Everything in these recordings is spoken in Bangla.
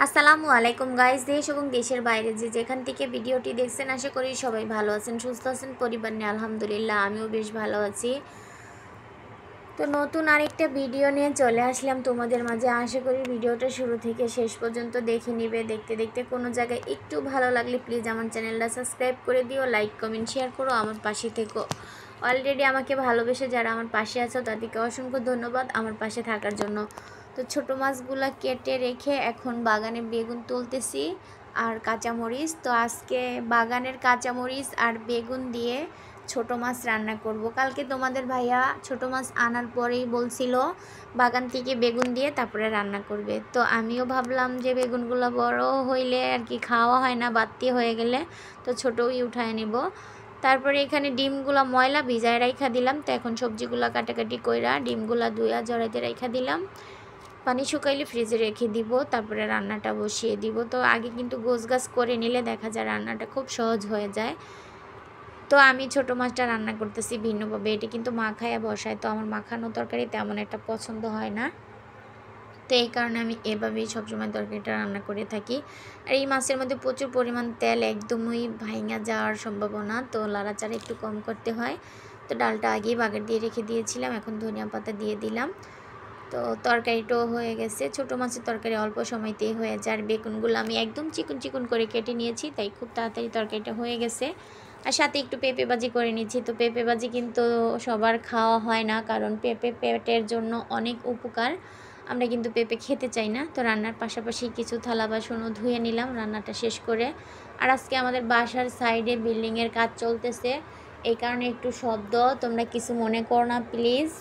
আসসালামু আলাইকুম গাইস, দেশ এবং দেশের বাইরে যে যেখান থেকে ভিডিওটি দেখছেন আশা করি সবাই ভালো আছেন, সুস্থ আছেন। পরিবার নিয়ে আলহামদুলিল্লাহ আমিও বেশ ভালো আছি। তো নতুন আরেকটা ভিডিও নিয়ে চলে আসলাম তোমাদের মাঝে। আশা করি ভিডিওটা শুরু থেকে শেষ পর্যন্ত দেখে নিবে। দেখতে দেখতে কোনো জায়গায় একটু ভালো লাগলে প্লিজ আমার চ্যানেলটা সাবস্ক্রাইব করে দিও, লাইক কমেন্ট শেয়ার করো, আমার পাশে থেকো। অলরেডি আমাকে ভালোবেসে যারা আমার পাশে আছো তাদেরকে অসংখ্য ধন্যবাদ আমার পাশে থাকার জন্য। তো ছোটো মাছগুলো কেটে রেখে এখন বাগানে বেগুন তুলতেছি আর কাঁচামরিচ। তো আজকে বাগানের কাঁচামরিচ আর বেগুন দিয়ে ছোটো মাছ রান্না করব। কালকে তোমাদের ভাইয়া ছোটো মাছ আনার পরেই বলছিল বাগান থেকে বেগুন দিয়ে তারপরে রান্না করবে। তো আমিও ভাবলাম যে বেগুনগুলো বড় হইলে আর কি খাওয়া হয় না, বাড়তি হয়ে গেলে তো ছোটোই উঠায় নেব। তারপরে এখানে ডিমগুলো ময়লা ভিজায় রাইখা দিলাম। তো এখন সবজিগুলো কাটাকাটি কইরা ডিমগুলো ধুয়া জড়াইতে রাইখা দিলাম। পানি শুকাইলে ফ্রিজে রেখে দিব, তারপরে রান্নাটা বসিয়ে দিব। তো আগে কিন্তু গোছগাছ করে নিলে দেখা যায় রান্নাটা খুব সহজ হয়ে যায়। তো আমি ছোটো মাছটা রান্না করতেছি ভিন্নভাবে। এটি কিন্তু মাখায়া বসায়, তো আমার মাখানো তরকারি তেমন একটা পছন্দ হয় না। তো এই কারণে আমি এভাবেই সবসময় তরকারিটা রান্না করে থাকি। আর এই মাছের মধ্যে প্রচুর পরিমাণ তেল, একদমই ভাঙা যাওয়ার সম্ভাবনা, তো লাড়াচাড়া একটু কম করতে হয়। তো ডালটা আগেই বাগার দিয়ে রেখে দিয়েছিলাম, এখন ধনিয়া পাতা দিয়ে দিলাম। তো তরকারিটাও হয়ে গেছে। ছোটো মাছের তরকারি অল্প সময়তেই হয়ে যায়। আর বেগুনগুলো আমি একদম চিকন চিকন করে কেটে নিয়েছি, তাই খুব তাড়াতাড়ি তরকারিটা হয়ে গেছে। আর সাথে একটু পেঁপে ভাজি করে নিচ্ছি। তো পেঁপে ভাজি কিন্তু সবার খাওয়া হয় না, কারণ পেঁপে পেটের জন্য অনেক উপকার। আমরা কিন্তু পেঁপে খেতে চাই না। তো রান্নার পাশাপাশি কিছু থালা বাসনও ধুয়ে নিলাম রান্নাটা শেষ করে। আর আজকে আমাদের বাসার সাইডে বিল্ডিংয়ের কাজ চলতেছে, এই কারণে একটু শব্দ, তোমরা কিছু মনে করো না প্লিজ।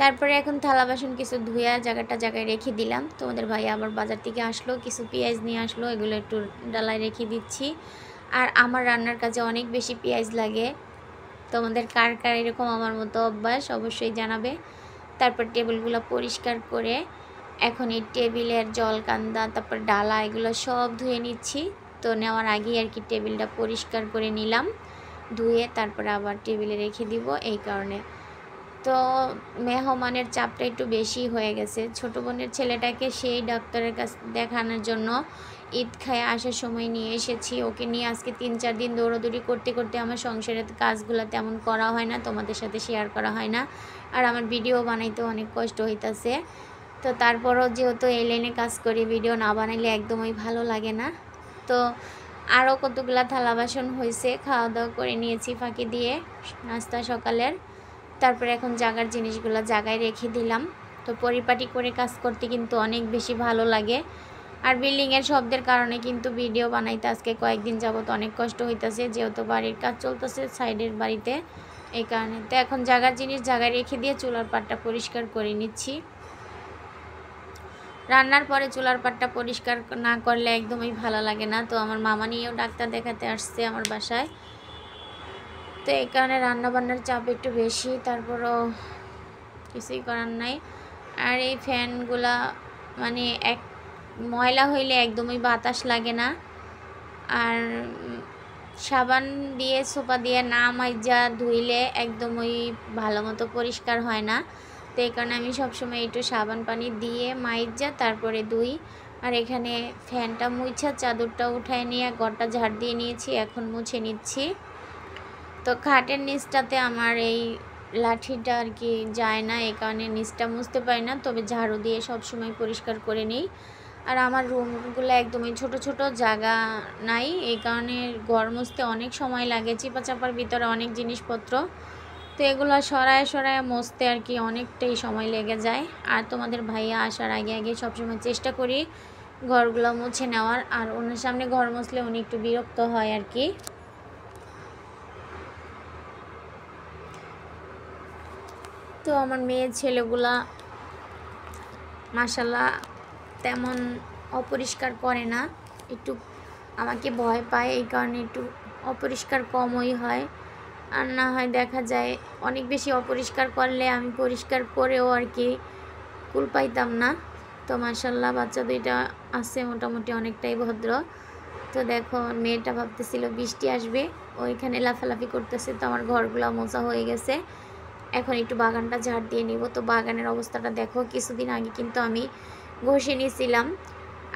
তারপরে এখন থালা বাসন কিছু ধুয়ে জায়গায় রেখে দিলাম। তোমাদের ভাই আবার বাজার থেকে আসলো, কিছু পেঁয়াজ নিয়ে আসলো, এগুলো একটু ডালায় রেখে দিচ্ছি। আর আমার রান্নার কাজে অনেক বেশি পেঁয়াজ লাগে। তোমাদের কার কার এরকম আমার মতো অভ্যাস অবশ্যই জানাবে। তারপর টেবিলগুলো পরিষ্কার করে এখন এই টেবিলের জলকান্দা, তারপর ডালা, এগুলো সব ধুয়ে নিচ্ছি। তো নেওয়ার আগেই আর কি টেবিলটা পরিষ্কার করে নিলাম, ধুয়ে তারপরে আবার টেবিলে রেখে দিব। এই কারণে তো মেহমানের চাপটা একটু বেশি হয়ে গেছে। ছোটো বোনের ছেলেটাকে সেই ডাক্তারের কাছে দেখানোর জন্য ঈদ খায় আসার সময় নিয়ে এসেছি। ওকে নিয়ে আজকে 3-4 দিন দৌড়াদৌড়ি করতে করতে আমার সংসারের কাজগুলো তেমন করা হয় না, তোমাদের সাথে শেয়ার করা হয় না। আর আমার ভিডিও বানাইতে অনেক কষ্ট হইতাছে। তো তারপরও যেহেতু এই লাইনে কাজ করি, ভিডিও না বানাইলে একদমই ভালো লাগে না। তো আরও কতগুলা থালা বাসন হয়েছে, খাওয়া দাওয়া করে নিয়েছি ফাঁকি দিয়ে নাস্তা সকালের। তারপরে এখন জাগার জিনিসগুলো জায়গায় রেখে দিলাম। তো পরিপাটি করে কাজ করতে কিন্তু অনেক বেশি ভালো লাগে। আর বিল্ডিংয়ের শব্দের কারণে কিন্তু ভিডিও বানাইতে আজকে কয়েকদিন যাবত অনেক কষ্ট হইতেছে, যেহেতু বাড়ির কাজ চলতেছে সাইডের বাড়িতে, এই কারণে। তো এখন জাগার জিনিস জায়গায় রেখে দিয়ে চুলার পাটটা পরিষ্কার করে নিচ্ছি। রান্নার পরে চুলার পাটটা পরিষ্কার না করলে একদমই ভালো লাগে না। তো আমার মামা নিয়েও ডাক্তার দেখাতে আসছে আমার বাসায়, তো এই কারণে রান্নাবান্নার চাপ একটু বেশি, তারপরও কিছুই করার নাই। আর এই ফ্যানগুলা মানে এক ময়লা হইলে একদমই বাতাস লাগে না। আর সাবান দিয়ে সোপা দিয়ে না মাইজা ধুইলে একদমই ভালো মতো পরিষ্কার হয় না। তো এই কারণে আমি সবসময় একটু সাবান পানি দিয়ে মাইজা তারপরে ধুই। আর এখানে ফ্যানটা মুছা চাদরটা উঠায় নিয়ে ঘরটা ঝাড় দিয়ে নিয়েছি, এখন মুছে নিচ্ছি। তো খাটের নিচটাতে আমার এই লাঠিটা আর কি যায় না, এই কারণে নিচটা মুছতে পারি না, তবে ঝাড়ু দিয়ে সব সময় পরিষ্কার করে নিই। আর আমার রুমগুলো একদমই ছোট ছোট, জায়গা নাই, এই কারণে ঘর মুছতে অনেক সময় লাগে। চিপা চাপার ভিতরে অনেক জিনিসপত্র, তো এগুলো সরায় সরায় মুছতে আর কি অনেকটাই সময় লেগে যায়। আর তোমাদের ভাইয়া আসার আগে আগে সবসময় চেষ্টা করি ঘরগুলো মুছে নেওয়ার। আর ওনার সামনে ঘর মুছলে উনি একটু বিরক্ত হয় আর কি। তো আমার মেয়ে ছেলেগুলা মাশাল্লাহ তেমন অপরিষ্কার করে না, একটু আমাকে ভয় পায়, এই কারণে একটু অপরিষ্কার কমই হয়। আর না হয় দেখা যায় অনেক বেশি অপরিষ্কার করলে আমি পরিষ্কার করেও আর কি কুল পাইতাম না। তো মাশাল্লাহ বাচ্চা দুইটা আছে মোটামুটি অনেকটাই ভদ্র। তো দেখো মেয়েটা ভাবতেছিল বৃষ্টি আসবে, ওইখানে লাফালাফি করতেছে। তো আমার ঘরগুলো মোছা হয়ে গেছে, এখন একটু বাগানটা ঝাড় দিয়ে নিব। তো বাগানের অবস্থাটা দেখো, কিছুদিন আগে কিন্তু আমি ঘষে নিয়েছিলাম।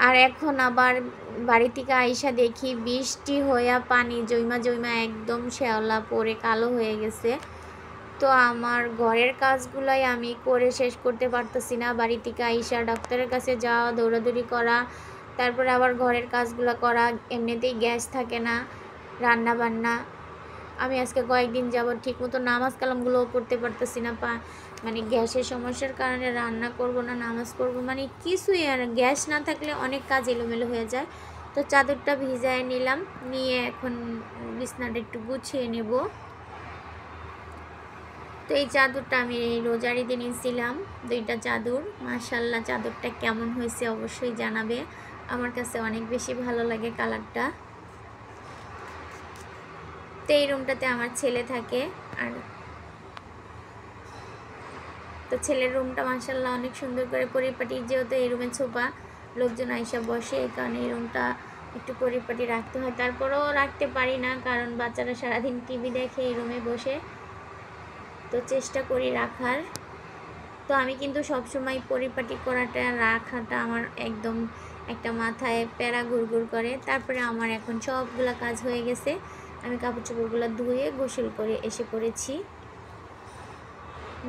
আর এখন আবার বাড়ি থেকে আইসা দেখি বৃষ্টি হইয়া পানি জৈমা জৈমা একদম শ্যাওলা পড়ে কালো হয়ে গেছে। তো আমার ঘরের কাজগুলাই আমি করে শেষ করতে পারতেছি না। বাড়ি থেকে আইসা ডাক্তারের কাছে যাওয়া, দৌড়াদৌড়ি করা, তারপরে আবার ঘরের কাজগুলো করা, এমনিতেই গ্যাস থাকে না, রান্না বান্না। আমি আজকে কয়েকদিন যাবত ঠিকমতো নামাজ কালামগুলোও পড়তে পারতেছি না। মানে গ্যাসের সমস্যার কারণে রান্না করব না নামাজ পড়ব মানে কিছুই, আর গ্যাস না থাকলে অনেক কাজ এলোমেলো হয়ে যায়। তো চাদরটা ভিজায় নিলাম, নিয়ে এখন বিছনাটা একটু গুছিয়ে নেব। তো এই চাদরটা আমি রোজার ঈদে নিয়েছিলাম, 2টা চাদর। মাশাআল্লাহ চাদরটা কেমন হয়েছে অবশ্যই জানাবে। আমার কাছে অনেক বেশি ভালো লাগে কালারটা। তো এই রুমটাতে আমার ছেলে থাকে, আর তো ছেলের রুমটা মাশাআল্লাহ অনেক সুন্দর করে পরিপাটি, যেহেতু এই রুমে ছোপা লোকজন আইসা বসে, এই কারণে এই রুমটা একটু পরিপাটি রাখতে হয়। তারপরেও রাখতে পারি না, কারণ বাচ্চারা সারাদিন টিভি দেখে এই রুমে বসে, তো চেষ্টা করি রাখার। তো আমি কিন্তু সবসময় পরিপাটি করাটা রাখাটা আমার একদম একটা মাথায় প্যারা ঘুরঘুর করে। তারপরে আমার এখন সবগুলা কাজ হয়ে গেছে, আমি কাপড় চোপড়গুলো ধুয়ে গোসল করে এসে পড়েছি।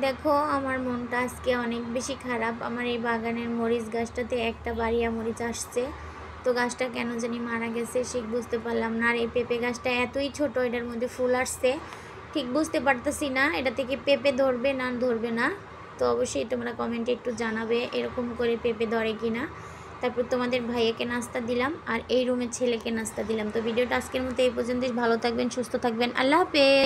দেখো আমার মনটা আজকে অনেক বেশি খারাপ। আমার এই বাগানের মরিচ গাছটাতে একটা বাড়িয়া মরিচ আসছে, তো গাছটা কেন জানি মারা গেছে ঠিক বুঝতে পারলাম না। আর এই পেঁপে গাছটা এতই ছোট, এটার মধ্যে ফুল আসছে, ঠিক বুঝতে পারতেছি না এটা থেকে পেঁপে ধরবে না ধরবে না। তো অবশ্যই তোমরা কমেন্টে একটু জানাবে এরকম করে পেঁপে ধরে কিনা। তারপর তোমাদের ভাইয়াকে নাস্তা দিলাম, আর এই রুমের ছেলেকে নাস্তা দিলাম। তো ভিডিওটা আজকের মতো এই পর্যন্তই। ভালো থাকবেন, সুস্থ থাকবেন, আল্লাহ হাফেজ।